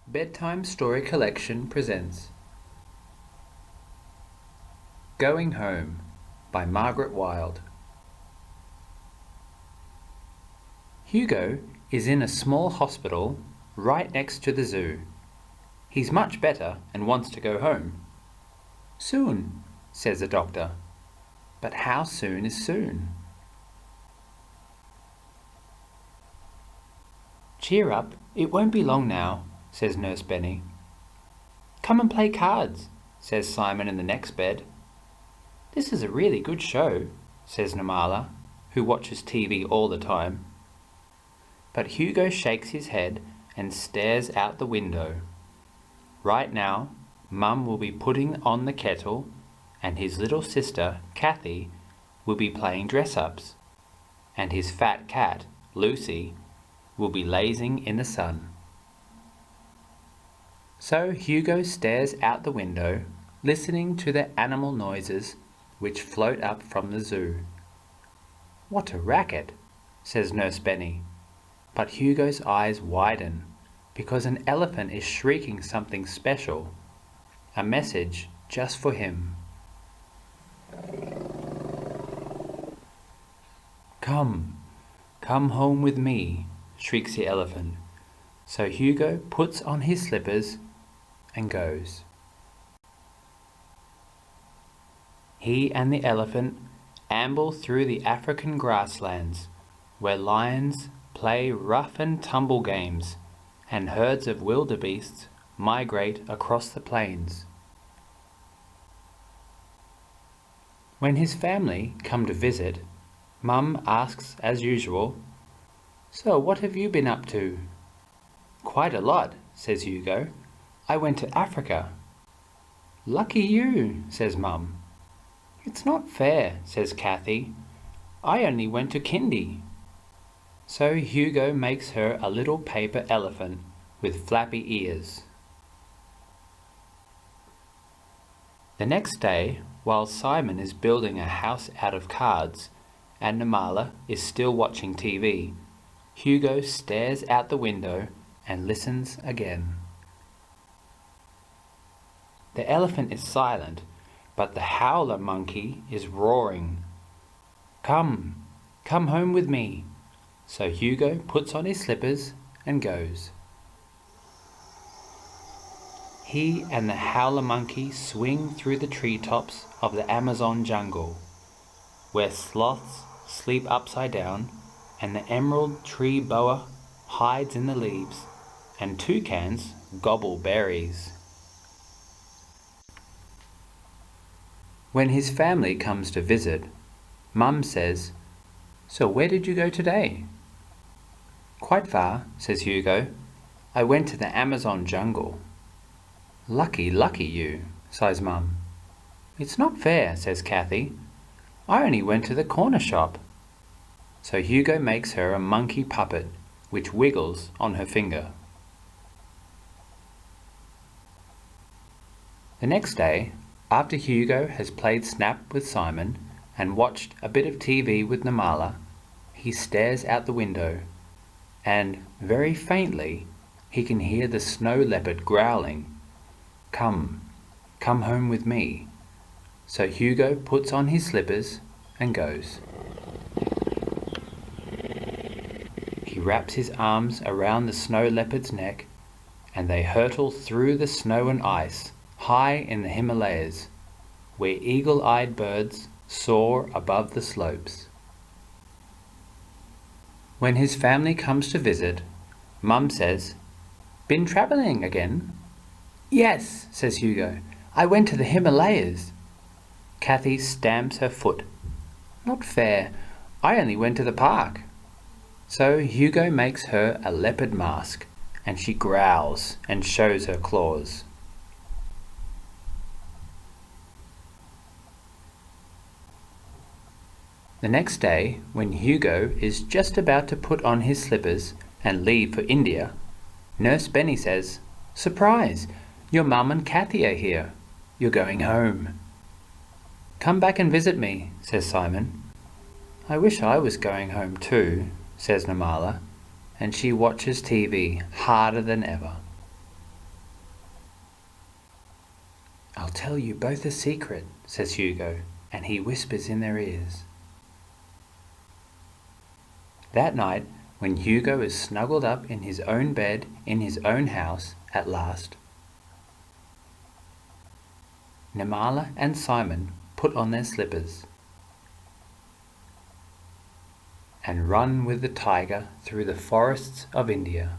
Bedtime Story Collection presents Going Home by Margaret Wilde. Hugo is in a small hospital right next to the zoo. He's much better and wants to go home. Soon, says the doctor. But how soon is soon? Cheer up, it won't be long now, says Nurse Benny. Come and play cards, says Simon in the next bed. This is a really good show, says Namala, who watches TV all the time. But Hugo shakes his head and stares out the window. Right now, Mum will be putting on the kettle and his little sister, Kathy, will be playing dress-ups, and his fat cat, Lucy, will be lazing in the sun. So Hugo stares out the window, listening to the animal noises which float up from the zoo. What a racket, says Nurse Benny. But Hugo's eyes widen, because an elephant is shrieking something special, a message just for him. Come, come home with me, shrieks the elephant. So Hugo puts on his slippers and goes. He and the elephant amble through the African grasslands, where lions play rough and tumble games, and herds of wildebeests migrate across the plains. When his family come to visit, Mum asks as usual, "So what have you been up to?" "Quite a lot," says Hugo. "I went to Africa." "Lucky you," says Mum. "It's not fair," says Kathy. "I only went to kindy." So Hugo makes her a little paper elephant with flappy ears. The next day, while Simon is building a house out of cards and Namala is still watching TV, Hugo stares out the window and listens again. The elephant is silent, but the howler monkey is roaring. Come, come home with me. So Hugo puts on his slippers and goes. He and the howler monkey swing through the treetops of the Amazon jungle, where sloths sleep upside down and the emerald tree boa hides in the leaves, and toucans gobble berries. When his family comes to visit, Mum says, "So where did you go today?" "Quite far," says Hugo. "I went to the Amazon jungle." "Lucky, lucky you," sighs Mum. "It's not fair," says Kathy. "I only went to the corner shop." So Hugo makes her a monkey puppet, which wiggles on her finger. The next day, after Hugo has played Snap with Simon and watched a bit of TV with Namala, he stares out the window, and, very faintly, he can hear the snow leopard growling, "Come, come home with me." So Hugo puts on his slippers and goes. He wraps his arms around the snow leopard's neck, and they hurtle through the snow and ice high in the Himalayas, where eagle-eyed birds soar above the slopes. When his family comes to visit, Mum says, "Been travelling again?" "Yes," says Hugo. "I went to the Himalayas." Kathy stamps her foot. "Not fair. I only went to the park." So Hugo makes her a leopard mask, and she growls and shows her claws. The next day, when Hugo is just about to put on his slippers and leave for India, Nurse Benny says, "Surprise! Your Mum and Kathy are here. You're going home." "Come back and visit me," says Simon. "I wish I was going home too," says Namala, and she watches TV harder than ever. "I'll tell you both a secret," says Hugo, and he whispers in their ears. That night, when Hugo is snuggled up in his own bed in his own house at last, Nirmala and Simon put on their slippers and run with the tiger through the forests of India.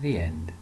The end.